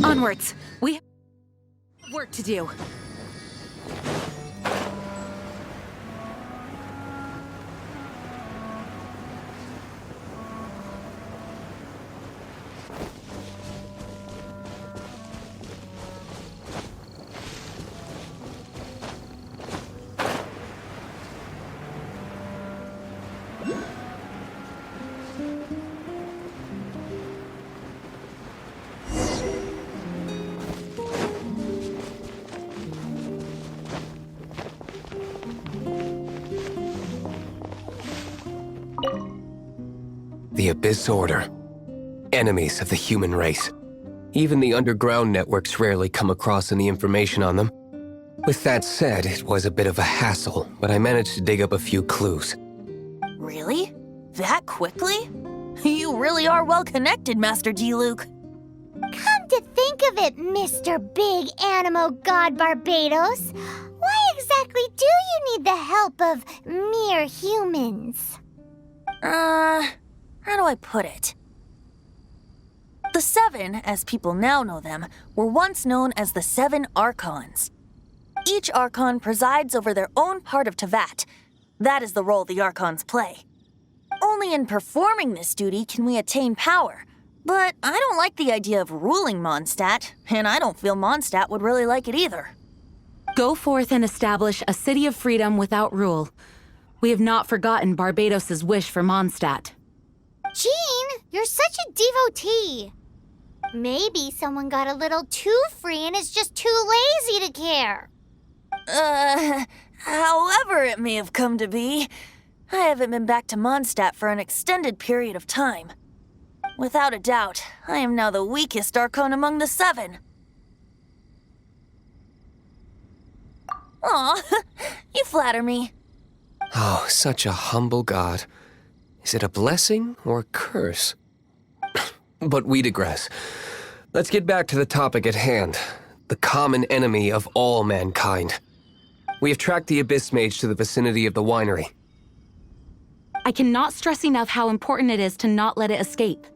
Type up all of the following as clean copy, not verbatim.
Onwards! We have work to do. The Abyss Order. Enemies of the human race. Even the underground networks rarely come across any information on them. With that said, it was a bit of a hassle, but I managed to dig up a few clues. Really? That quickly? You really are well connected, Master D-Luke. Come to think of it, Mr. Big Animo God Barbados, why exactly do you need the help of mere humans? How do I put it? The Seven, as people now know them, were once known as the Seven Archons. Each Archon presides over their own part of Teyvat. That is the role the Archons play. Only in performing this duty can we attain power. But I don't like the idea of ruling Mondstadt, and I don't feel Mondstadt would really like it either. Go forth and establish a city of freedom without rule. We have not forgotten Barbados' wish for Mondstadt. Jean, you're such a devotee. Maybe someone got a little too free and is just too lazy to care. However it may have come to be, I haven't been back to Mondstadt for an extended period of time. Without a doubt, I am now the weakest Archon among the Seven. Aw, you flatter me. Oh, such a humble god. Is it a blessing or a curse? But we digress. Let's get back to the topic at hand. The common enemy of all mankind. We have tracked the Abyss Mage to the vicinity of the winery. I cannot stress enough how important it is to not let it escape.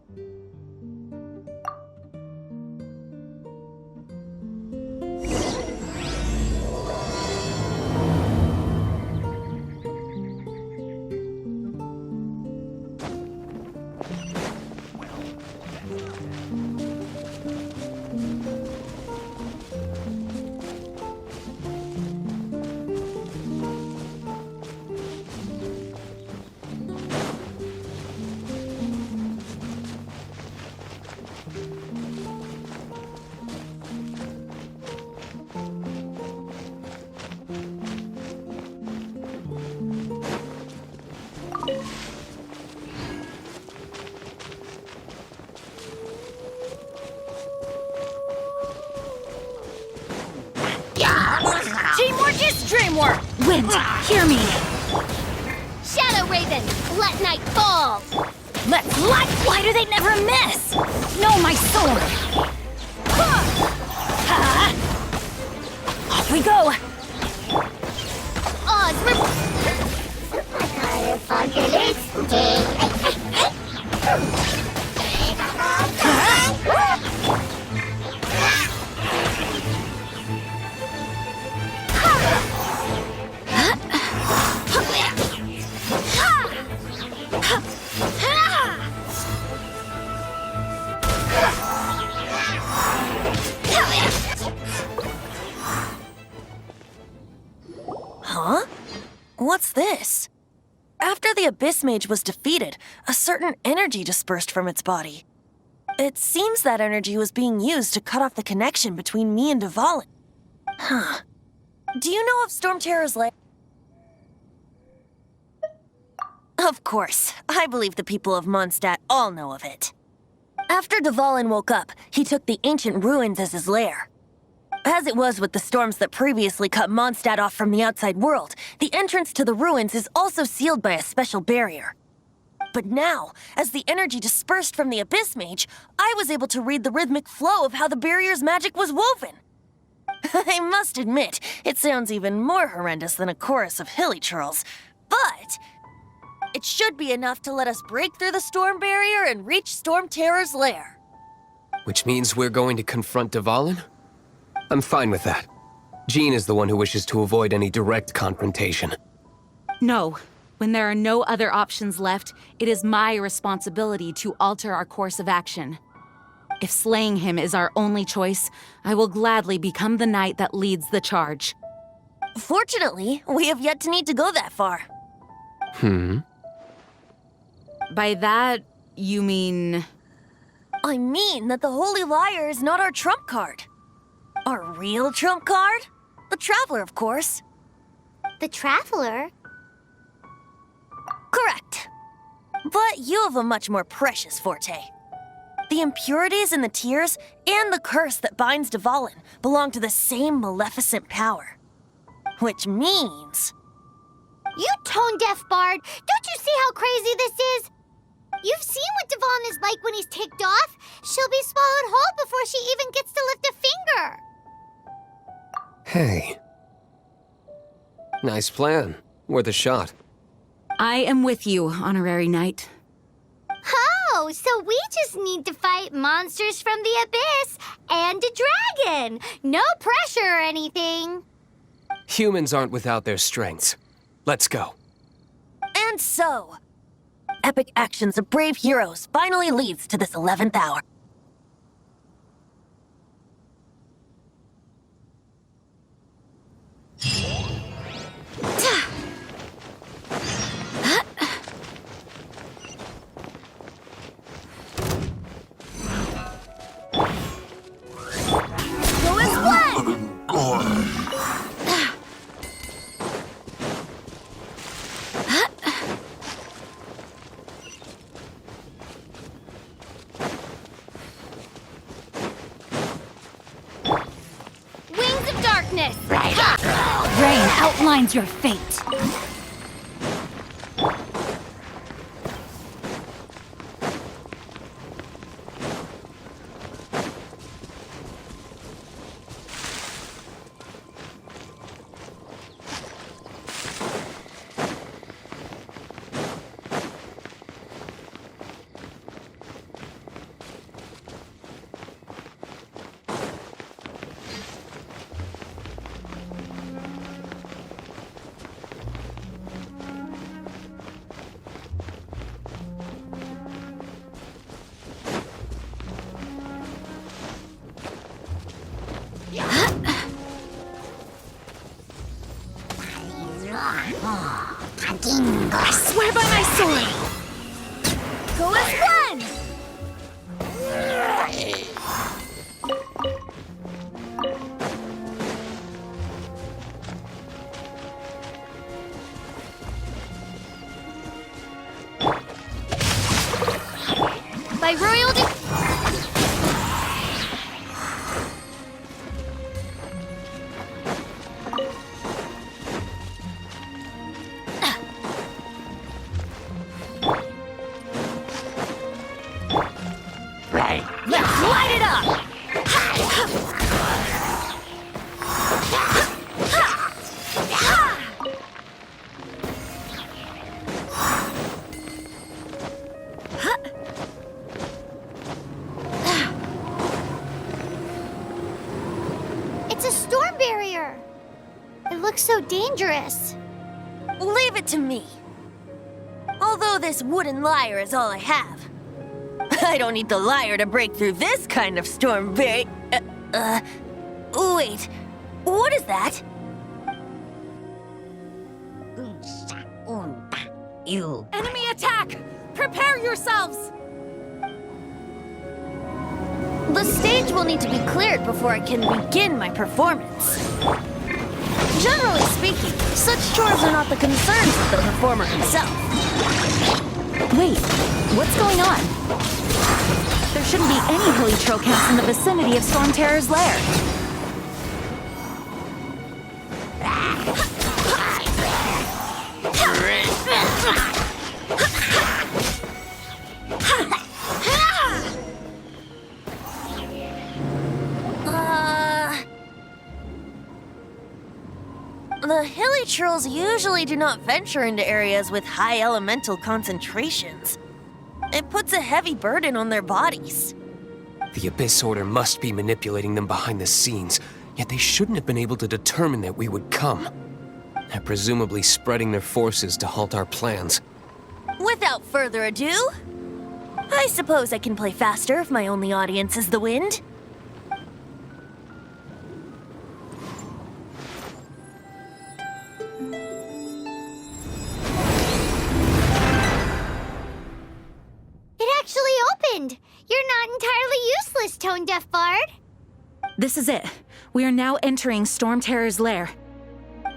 Dreamwork! Wind, hear me! Shadow Raven, let night fall! Let's light! Why do they never miss? No, my sword! Off we go! Huh? What's this? After the Abyss Mage was defeated, a certain energy dispersed from its body. It seems that energy was being used to cut off the connection between me and Dvalin. Huh. Do you know of Storm Terror's lair? Of course. I believe the people of Mondstadt all know of it. After Dvalin woke up, he took the ancient ruins as his lair. As it was with the storms that previously cut Mondstadt off from the outside world, the entrance to the ruins is also sealed by a special barrier. But now, as the energy dispersed from the Abyss Mage, I was able to read the rhythmic flow of how the barrier's magic was woven. I must admit, it sounds even more horrendous than a chorus of hilly churls, but it should be enough to let us break through the storm barrier and reach Storm Terror's lair. Which means we're going to confront Dvalin? I'm fine with that. Jean is the one who wishes to avoid any direct confrontation. No. When there are no other options left, it is my responsibility to alter our course of action. If slaying him is our only choice, I will gladly become the knight that leads the charge. Fortunately, we have yet to need to go that far. By that, you mean... I mean that the Holy Liar is not our trump card. Our real trump card? The Traveler, of course. The Traveler? Correct. But you have a much more precious forte. The impurities in the tears and the curse that binds Dvalin belong to the same maleficent power. Which means... You tone-deaf bard! Don't you see how crazy this is? You've seen what Dvalin is like when he's ticked off. She'll be swallowed whole before she even gets to lift a finger. Hey. Nice plan. Worth a shot. I am with you, Honorary Knight. Oh, so we just need to fight monsters from the abyss and a dragon. No pressure or anything. Humans aren't without their strengths. Let's go. And so, epic actions of brave heroes finally leads to this 11th hour. Go as one! Wings of darkness! Rain outlines your fate. I Swear by my sword! Go as one! By royal Let's light it up! It's a storm barrier. It looks so dangerous. Leave it to me. Although this wooden lyre is all I have, I don't need the lyre to break through this kind of storm barrier. Wait, what is that? Enemy attack! Prepare yourselves! The stage will need to be cleared before I can begin my performance. Generally speaking, such chores are not the concerns of the performer himself. Wait, what's going on? There shouldn't be any hilly troll camps in the vicinity of Storm Terror's lair. The hilly trolls usually do not venture into areas with high elemental concentrations. It puts a heavy burden on their bodies. The Abyss Order must be manipulating them behind the scenes, yet they shouldn't have been able to determine that we would come. They're presumably spreading their forces to halt our plans. Without further ado, I suppose I can play faster if my only audience is the wind. It actually opened! You're not entirely useless, Tone Deaf Bard. This is it. We are now entering Storm Terror's lair.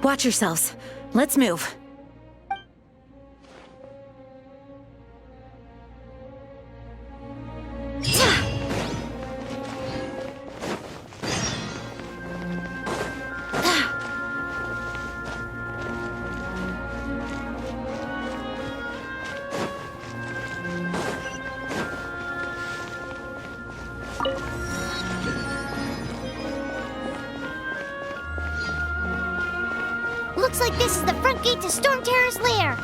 Watch yourselves. Let's move. Looks like this is the front gate to Storm Terror's lair.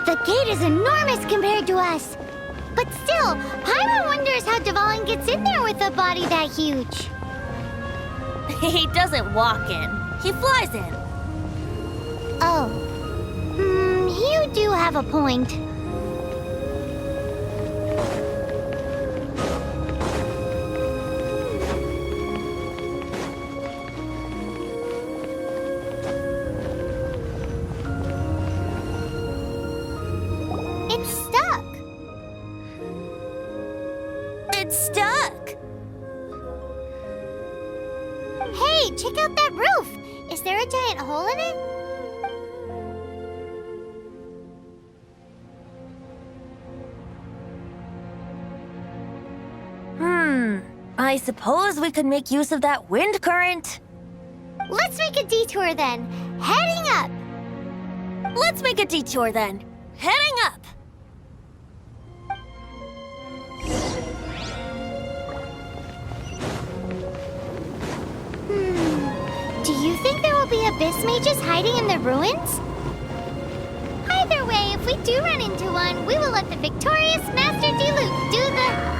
The gate is enormous compared to us. But still, Paimon wonders how Dvalin gets in there with a body that huge. He doesn't walk in. He flies in. Oh. You do have a point. It's stuck. It's stuck. Hey, check out that roof. Is there a giant hole in it? I suppose we could make use of that wind current. Let's make a detour then. Heading up. Let's make a detour then. Heading up. Do you think there will be abyss mages hiding in the ruins? Either way, if we do run into one, we will let the victorious Master Diluc do the...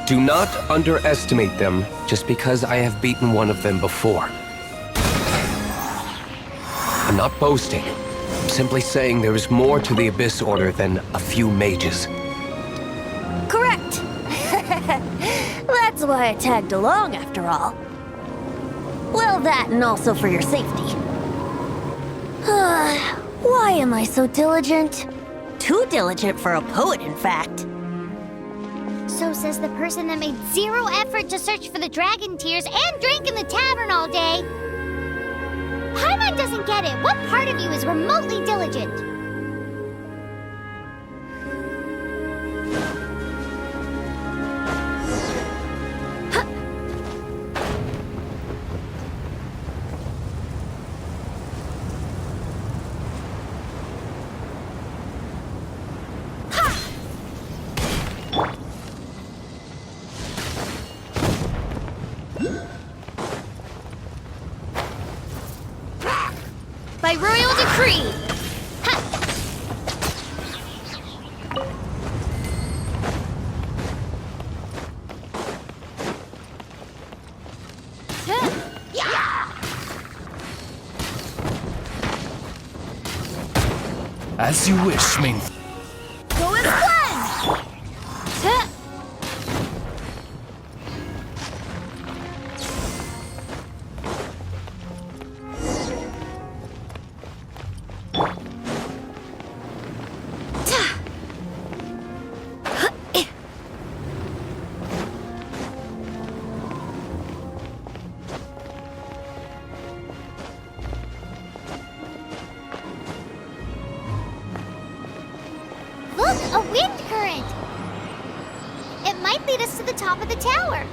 Do not underestimate them just because I have beaten one of them before. I'm not boasting. I'm simply saying there is more to the Abyss Order than a few mages. Correct. That's why I tagged along after all. Well, that and also for your safety. Why am I so diligent? Too diligent for a poet, in fact. So says the person that made zero effort to search for the dragon tears and drank in the tavern all day. Paimon doesn't get it. What part of you is remotely diligent? By royal decree! As you wish, main. Go as planned! Look, a wind current. It might lead us to the top of the tower.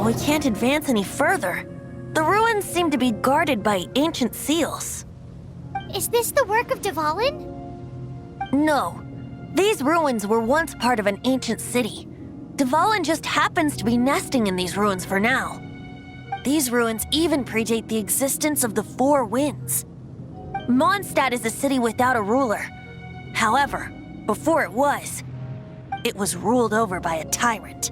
We can't advance any further. The ruins seem to be guarded by ancient seals. Is this the work of Dvalin? No. These ruins were once part of an ancient city. Dvalin just happens to be nesting in these ruins for now. These ruins even predate the existence of the Four Winds. Mondstadt is a city without a ruler. However, before it was ruled over by a tyrant.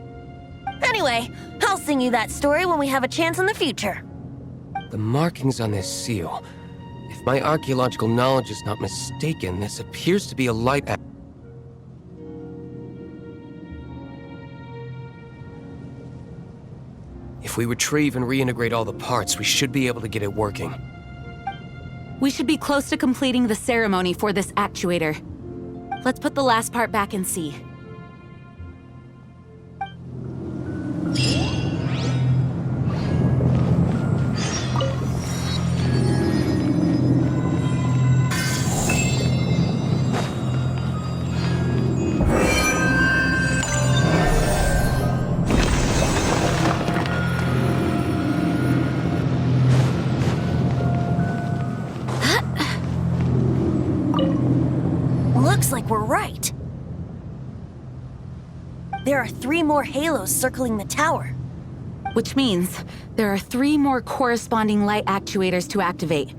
Anyway, I'll sing you that story when we have a chance in the future. The markings on this seal. If my archaeological knowledge is not mistaken, this appears to be a light. If we retrieve and reintegrate all the parts, we should be able to get it working. We should be close to completing the ceremony for this actuator. Let's put the last part back and see. Looks like we're right. There are 3 more halos circling the tower. Which means there are 3 more corresponding light actuators to activate.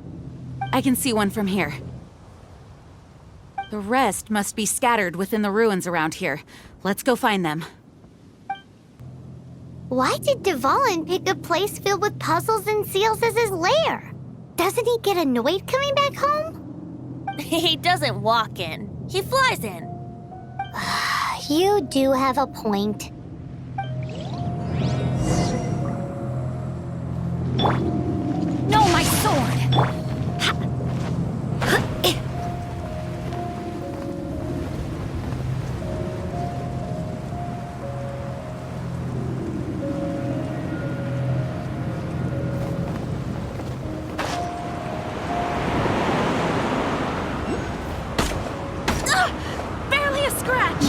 I can see one from here. The rest must be scattered within the ruins around here. Let's go find them. Why did Dvalin pick a place filled with puzzles and seals as his lair? Doesn't he get annoyed coming back home? He doesn't walk in. He flies in. You do have a point. No, my sword! Barely a scratch!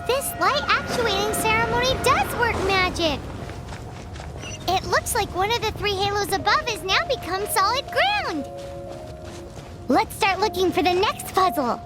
This light actuating ceremony does work magic! It looks like one of the 3 halos above has now become solid ground! Let's start looking for the next puzzle!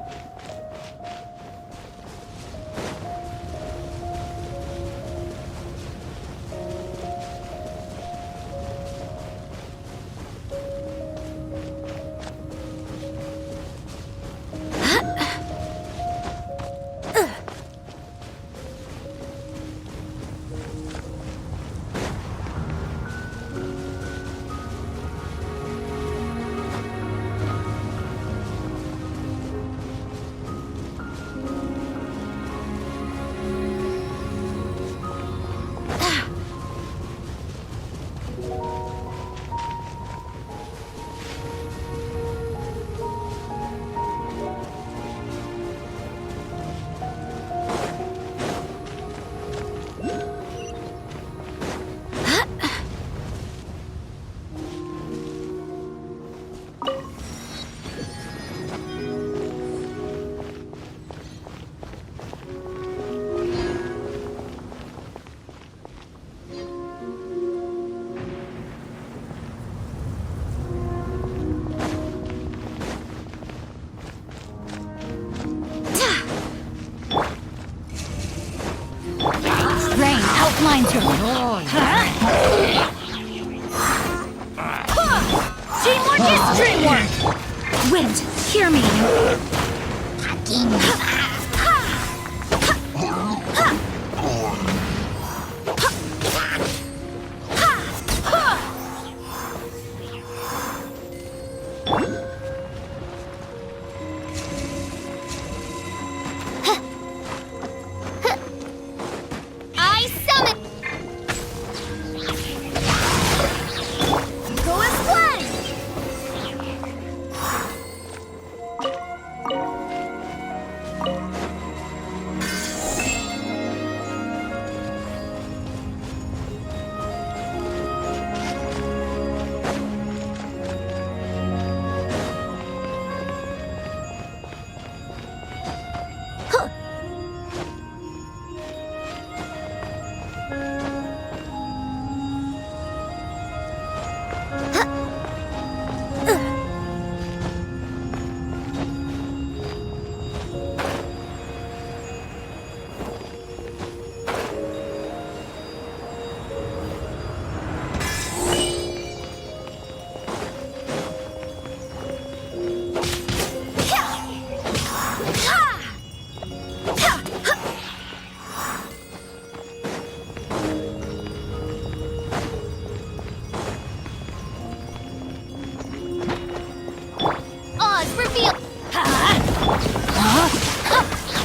Wind, hear me! I summon. Go as one.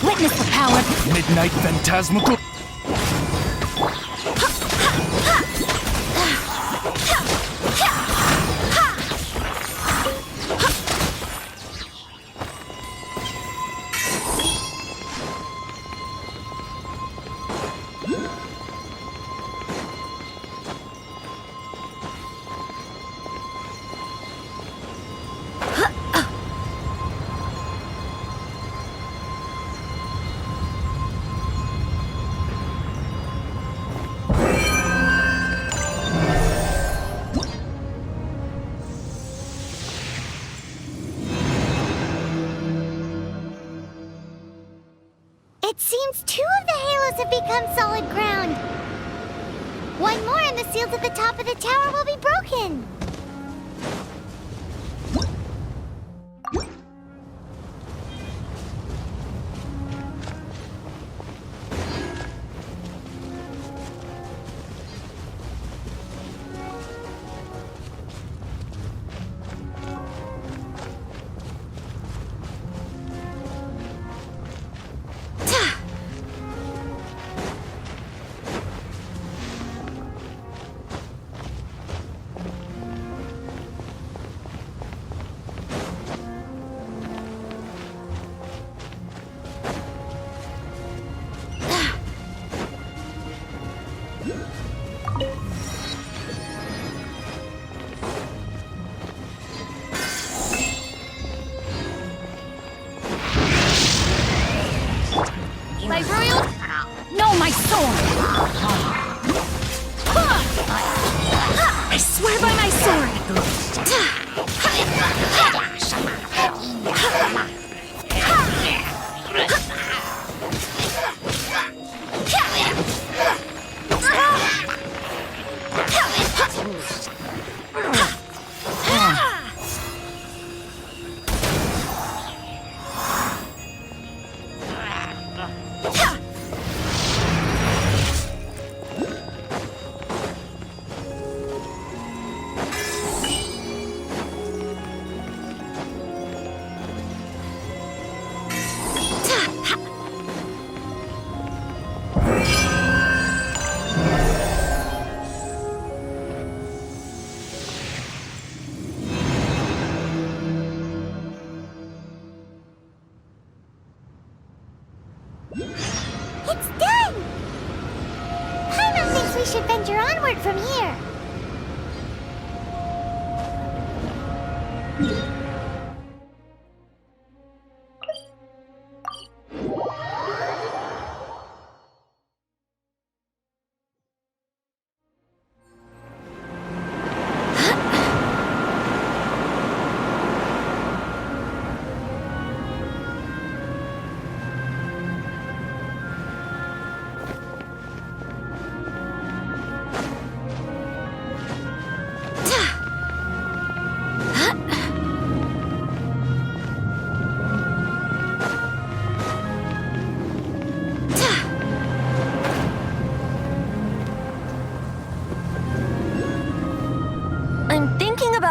Witness the power! Midnight Phantasmical. It seems 2 of the halos have become solid ground. 1 more and the seals at the top of the tower will be broken. My royal... No, my sword! I swear by my It's done! Paimon thinks we should venture onward from here.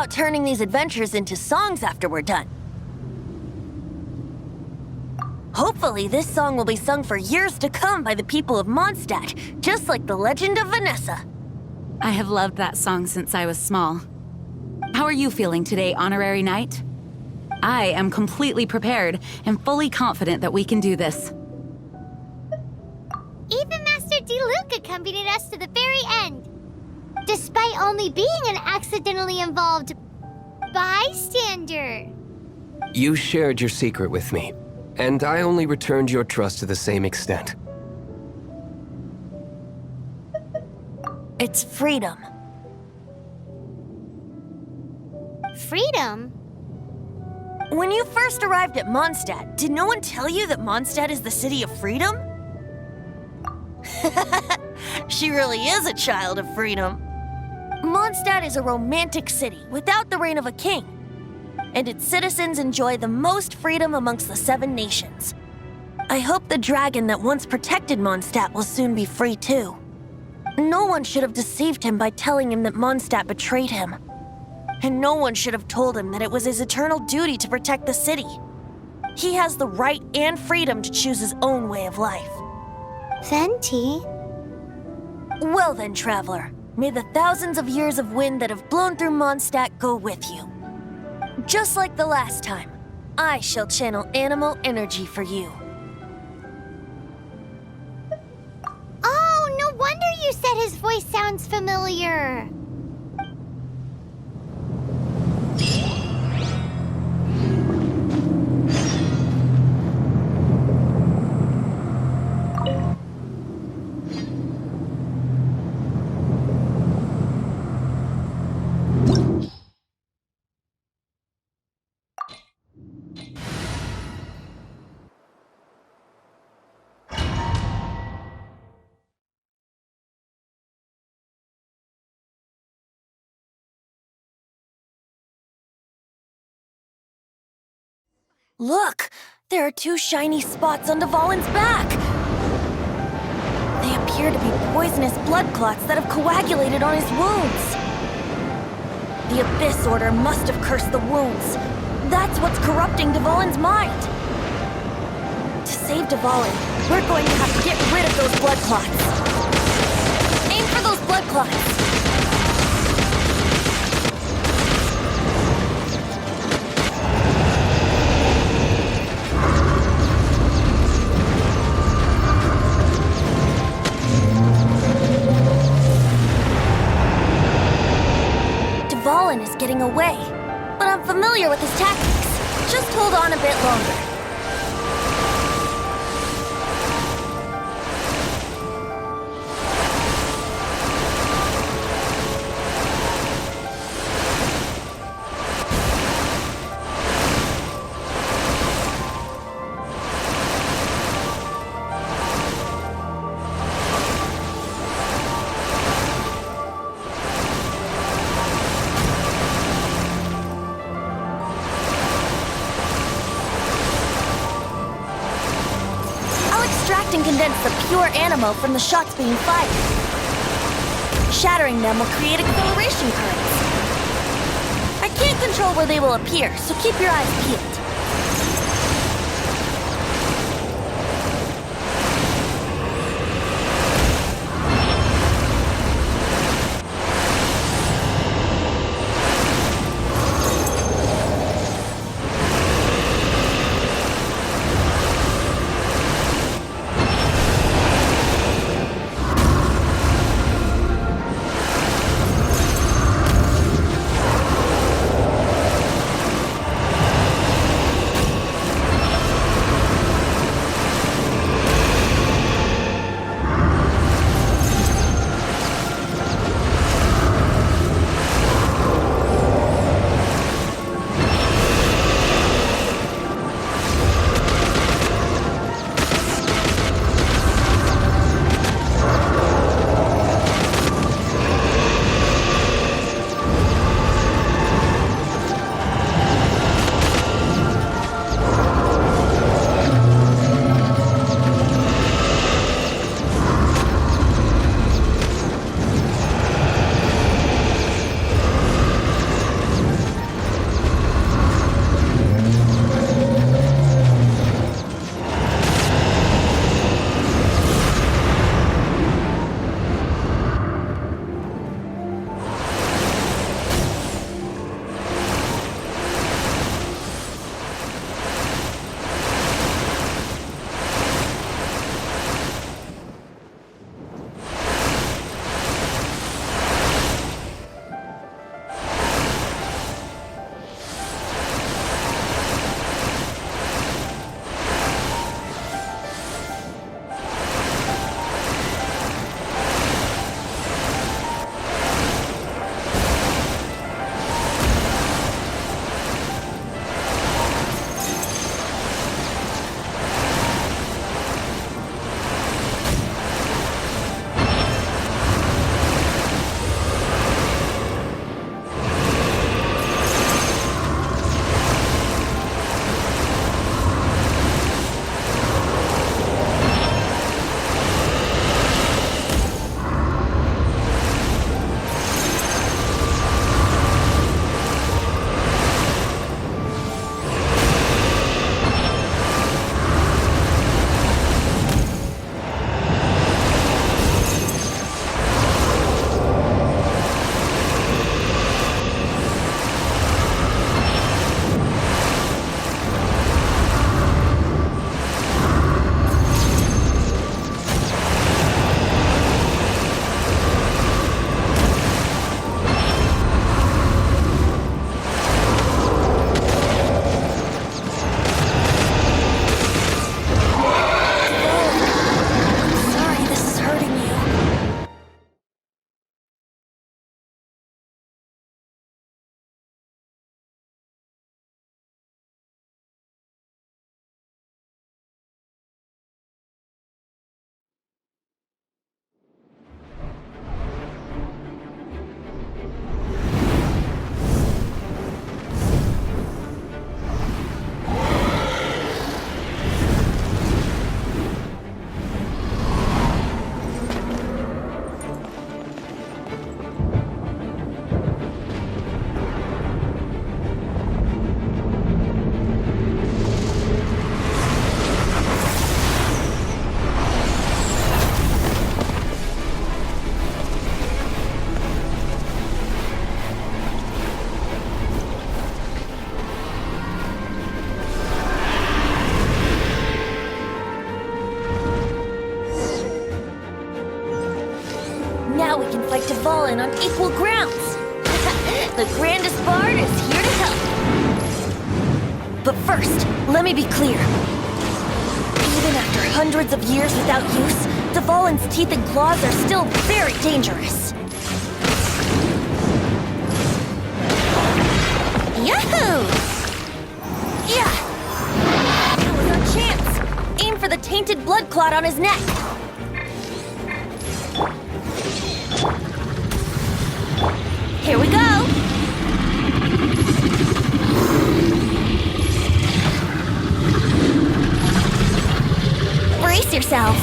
about turning these adventures into songs after we're done. Hopefully, this song will be sung for years to come by the people of Mondstadt, just like the legend of Vanessa. I have loved that song since I was small. How are you feeling today, Honorary Knight? I am completely prepared and fully confident that we can do this. Even Master D. Luke accompanied us to the very end, despite only being an accidentally involved bystander. You shared your secret with me, and I only returned your trust to the same extent. It's freedom. Freedom? When you first arrived at Mondstadt, did no one tell you that Mondstadt is the city of freedom? She really is a child of freedom. Mondstadt is a romantic city without the reign of a king, and its citizens enjoy the most freedom amongst the 7 nations. I hope the dragon that once protected Mondstadt will soon be free too. No one should have deceived him by telling him that Mondstadt betrayed him. And no one should have told him that it was his eternal duty to protect the city. He has the right and freedom to choose his own way of life. Venti? Well then, traveler, may the thousands of years of wind that have blown through Mondstadt go with you. Just like the last time, I shall channel animal energy for you. Oh, no wonder you said his voice sounds familiar. Look! There are 2 shiny spots on Dvalin's back! They appear to be poisonous blood clots that have coagulated on his wounds. The Abyss Order must have cursed the wounds. That's what's corrupting Dvalin's mind. To save Dvalin, we're going to have to get rid of those blood clots. Aim for those blood clots! Dvalin is getting away, but I'm familiar with his tactics. Just hold on a bit longer. And condense the pure animal from the shots being fired. Shattering them will create acceleration currents. I can't control where they will appear, so keep your eyes peeled. fight Dvalin on equal grounds. The grandest bard is here to help. But first, let me be clear. Even after hundreds of years without use, Dvalin's teeth and claws are still very dangerous. Yahoo! Yeah! That was our chance! Aim for the tainted blood clot on his neck! Here we go! Brace yourselves!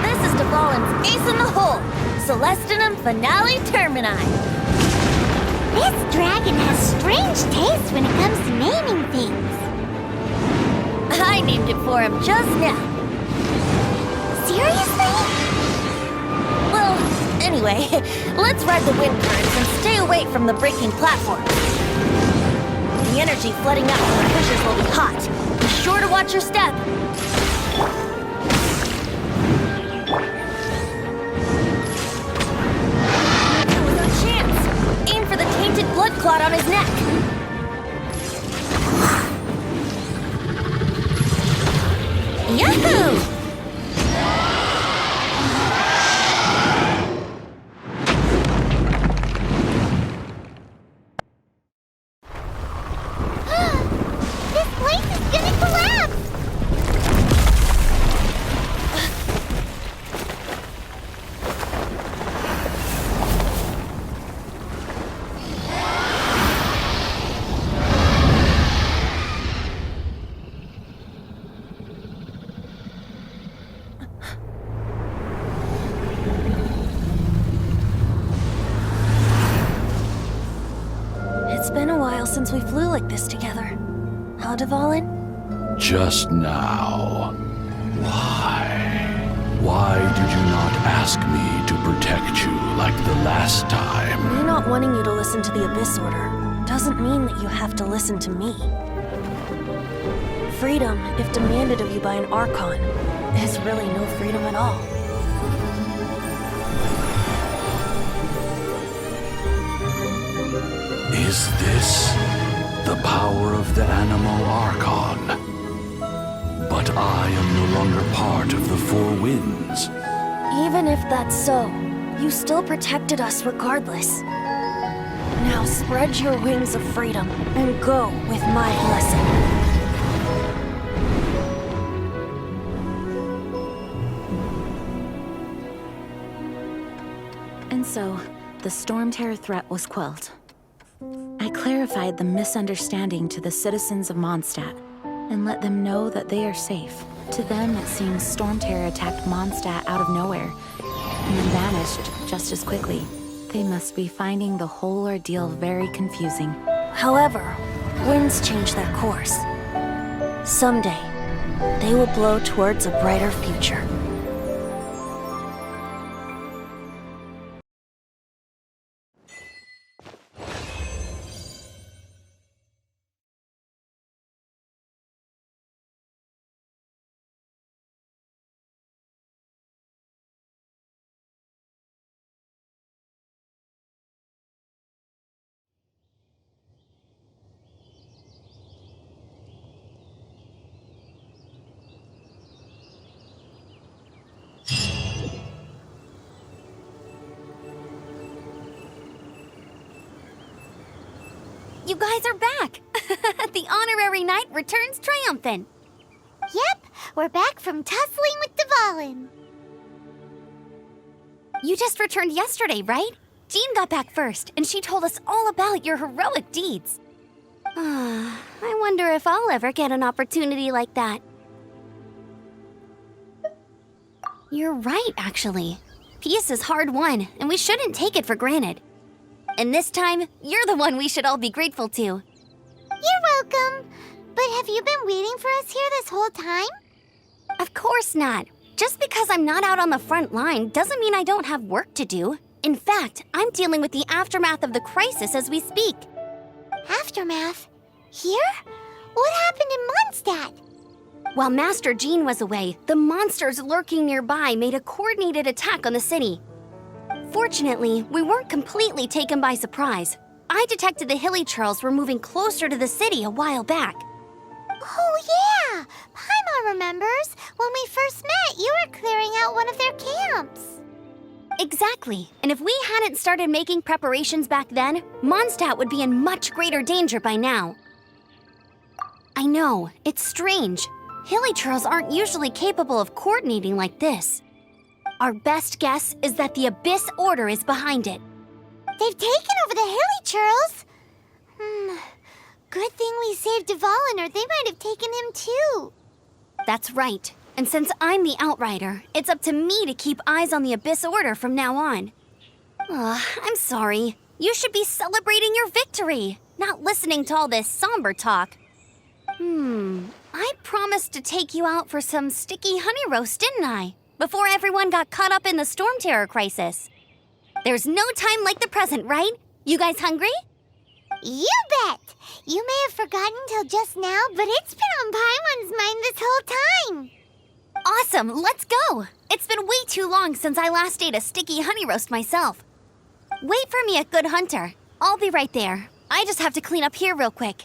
This is Dvalin's ace in the hole! Celestinum Finale Termini! This dragon has strange taste when it comes to naming things. I named it for him just now. Seriously? Well, anyway, let's ride the wind currents and stay away from the breaking platform. The energy flooding out from the fissures will be hot. Be sure to watch your step. That was our chance. Aim for the tainted blood clot on his neck. Yahoo! This place is gonna collapse! It's been a while since we flew like this together. Huh, Dvalin? Just now. Why? Why did you not ask me to protect you like the last time? Me not wanting you to listen to the Abyss Order doesn't mean that you have to listen to me. Freedom, if demanded of you by an Archon, is really no freedom at all. Is this the power of the Animal Archon? But I am no longer part of the Four Winds. Even if that's so, you still protected us regardless. Now spread your wings of freedom and go with my blessing. And so, the Storm Terror threat was quelled. I clarified the misunderstanding to the citizens of Mondstadt and let them know that they are safe. To them, it seems Storm Terror attacked Mondstadt out of nowhere and then vanished just as quickly. They must be finding the whole ordeal very confusing. However, winds change their course. Someday, they will blow towards a brighter future. You guys are back! The honorary knight returns triumphant. Yep, we're back from tussling with Dvalin. You just returned yesterday, right? Jean got back first, and she told us all about your heroic deeds. I wonder if I'll ever get an opportunity like that. You're right, actually. Peace is hard won, and we shouldn't take it for granted. And this time, you're the one we should all be grateful to. You're welcome. But have you been waiting for us here this whole time? Of course not. Just because I'm not out on the front line doesn't mean I don't have work to do. In fact, I'm dealing with the aftermath of the crisis as we speak. Aftermath? Here? What happened in Mondstadt? While Master Jean was away, the monsters lurking nearby made a coordinated attack on the city. Fortunately, we weren't completely taken by surprise. I detected the Hilly Churls were moving closer to the city a while back. Oh, yeah! Paimon remembers. When we first met, you were clearing out one of their camps. Exactly. And if we hadn't started making preparations back then, Mondstadt would be in much greater danger by now. I know, it's strange. Hilly Churls aren't usually capable of coordinating like this. Our best guess is that the Abyss Order is behind it. They've taken over the Hilly Churls? Good thing we saved Dvalin, or they might have taken him too. That's right. And since I'm the Outrider, it's up to me to keep eyes on the Abyss Order from now on. I'm sorry. You should be celebrating your victory, not listening to all this somber talk. I promised to take you out for some sticky honey roast, didn't I? Before everyone got caught up in the Storm Terror crisis. There's no time like the present, right? You guys hungry? You bet! You may have forgotten till just now, but it's been on Paimon's mind this whole time. Awesome, let's go! It's been way too long since I last ate a sticky honey roast myself. Wait for me at Good Hunter. I'll be right there. I just have to clean up here real quick.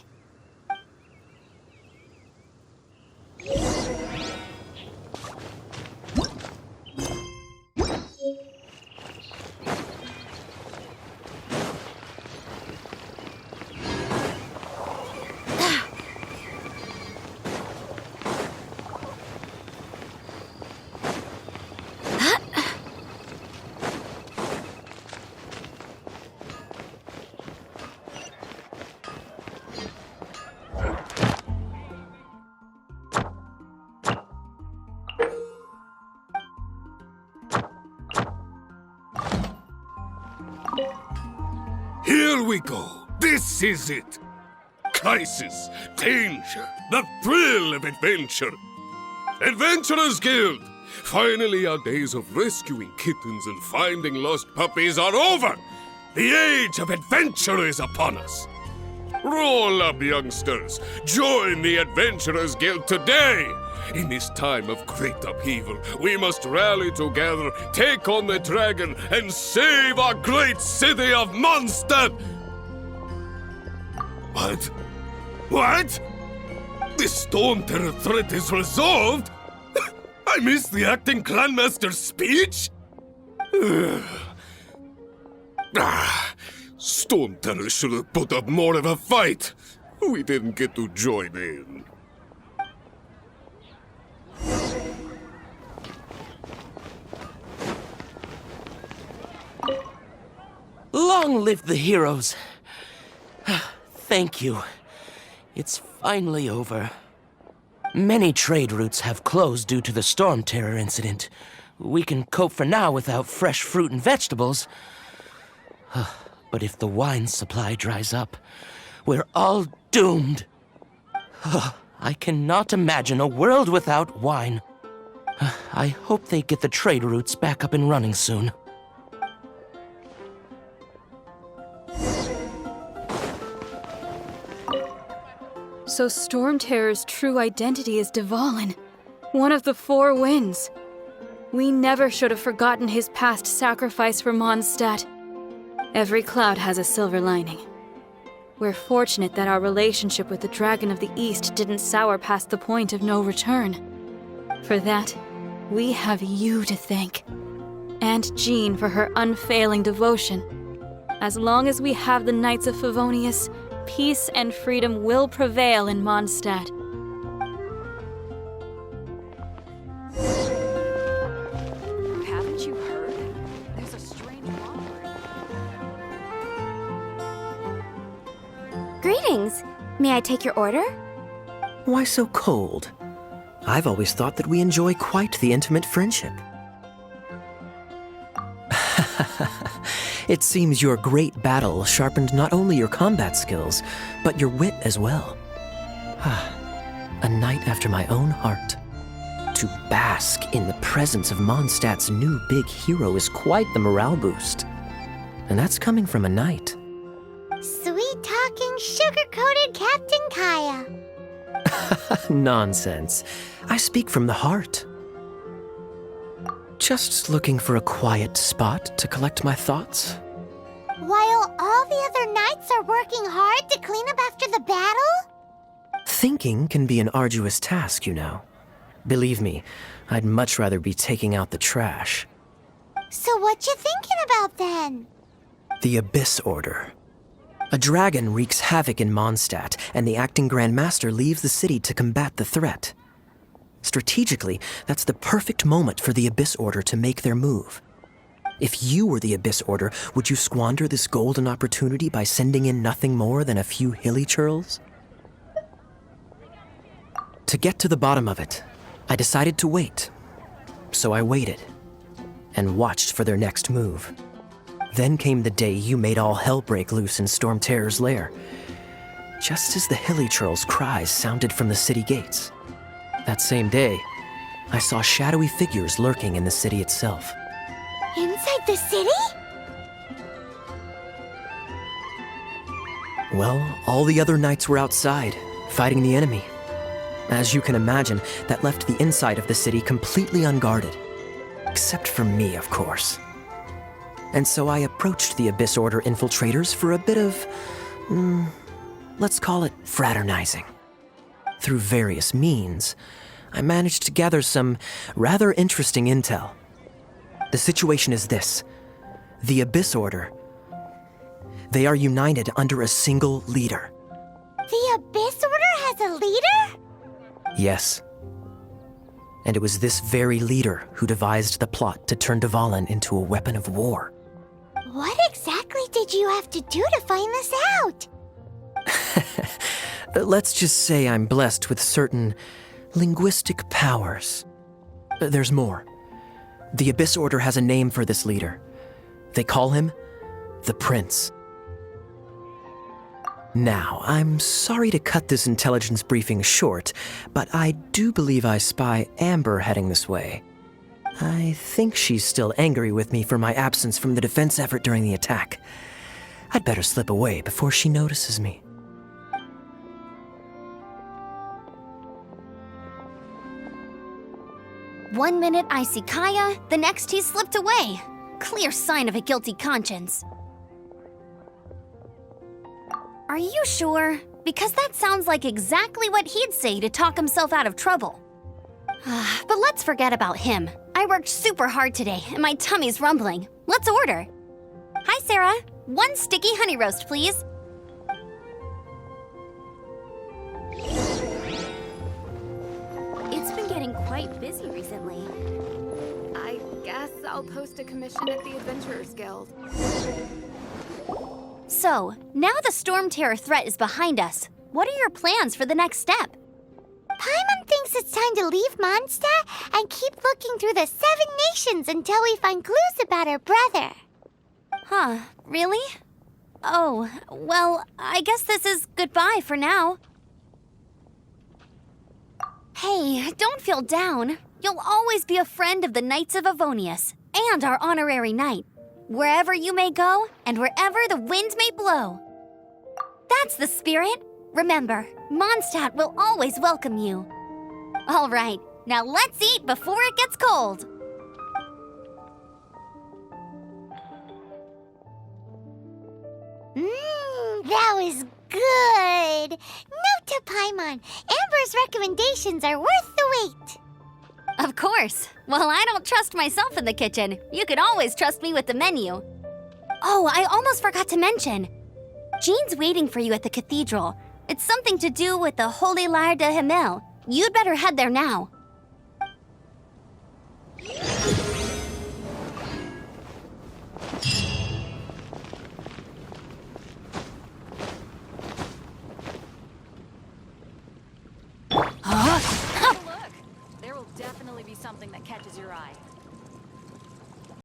Here we go. This is it. Crisis, danger, the thrill of adventure. Adventurers Guild! Finally, our days of rescuing kittens and finding lost puppies are over. The age of adventure is upon us. Roll up, youngsters. Join the Adventurers Guild today. In this time of great upheaval, we must rally together, take on the dragon, and save our great city of Mondstadt! What? What? The Storm Terror threat is resolved? I missed the acting clanmaster's speech? Storm Terror should have put up more of a fight. We didn't get to join in. Long live the heroes. Thank you. It's finally over. Many trade routes have closed due to the Storm Terror incident. We can cope for now without fresh fruit and vegetables. But if the wine supply dries up, we're all doomed. I cannot imagine a world without wine. I hope they get the trade routes back up and running soon. So Storm Terror's true identity is Dvalin, one of the Four Winds. We never should have forgotten his past sacrifice for Mondstadt. Every cloud has a silver lining. We're fortunate that our relationship with the Dragon of the East didn't sour past the point of no return. For that, we have you to thank. And Jean for her unfailing devotion. As long as we have the Knights of Favonius, peace and freedom will prevail in Mondstadt. Haven't you heard? There's a strange warbird. Greetings. May I take your order? Why so cold? I've always thought that we enjoy quite the intimate friendship. It seems your great battle sharpened not only your combat skills, but your wit as well. A knight after my own heart. To bask in the presence of Mondstadt's new big hero is quite the morale boost. And that's coming from a knight. Sweet-talking, sugar-coated Captain Kaya. Nonsense. I speak from the heart. Just looking for a quiet spot to collect my thoughts. While all the other knights are working hard to clean up after the battle? Thinking can be an arduous task, you know. Believe me, I'd much rather be taking out the trash. So what you thinking about then? The Abyss Order. A dragon wreaks havoc in Mondstadt, and the acting Grand Master leaves the city to combat the threat. Strategically, that's the perfect moment for the Abyss Order to make their move. If you were the Abyss Order, would you squander this golden opportunity by sending in nothing more than a few hilly churls? To get to the bottom of it, I decided to wait. So I waited, and watched for their next move. Then came the day you made all hell break loose in Storm Terror's lair, just as the hilly churls' cries sounded from the city gates. That same day, I saw shadowy figures lurking in the city itself. Inside the city? Well, all the other knights were outside, fighting the enemy. As you can imagine, that left the inside of the city completely unguarded. Except for me, of course. And so I approached the Abyss Order infiltrators for a bit of, let's call it fraternizing. Through various means, I managed to gather some rather interesting intel. The situation is this. The Abyss Order, they are united under a single leader. The Abyss Order has a leader? Yes. And it was this very leader who devised the plot to turn Dvalin into a weapon of war. What exactly did you have to do to find this out? Let's just say I'm blessed with certain linguistic powers. There's more. The Abyss Order has a name for this leader. They call him the Prince. Now, I'm sorry to cut this intelligence briefing short, but I do believe I spy Amber heading this way. I think she's still angry with me for my absence from the defense effort during the attack. I'd better slip away before she notices me. One minute I see Kaya, the next he slipped away. Clear sign of a guilty conscience. Are you sure? Because that sounds like exactly what he'd say to talk himself out of trouble. But let's forget about him. I worked super hard today, and my tummy's rumbling. Let's order. Hi, Sarah. 1 sticky honey roast, please. It's been getting quite busy recently. I guess I'll post a commission at the Adventurers Guild. So, now the Storm Terror threat is behind us. What are your plans for the next step? Paimon thinks it's time to leave Mondstadt and keep looking through the 7 nations until we find clues about her brother. Huh, really? Oh, well, I guess this is goodbye for now. Hey, don't feel down. You'll always be a friend of the Knights of Avonius and our honorary knight. Wherever you may go and wherever the wind may blow. That's the spirit. Remember, Mondstadt will always welcome you. All right, now let's eat before it gets cold. That was good. Note to Paimon, Amber's recommendations are worth the wait. Of course. Well, I don't trust myself in the kitchen. You can always trust me with the menu. Oh, I almost forgot to mention. Jean's waiting for you at the cathedral. It's something to do with the Holy Lyre de Himmel. You'd better head there now. Look! There will definitely be something that catches your eye.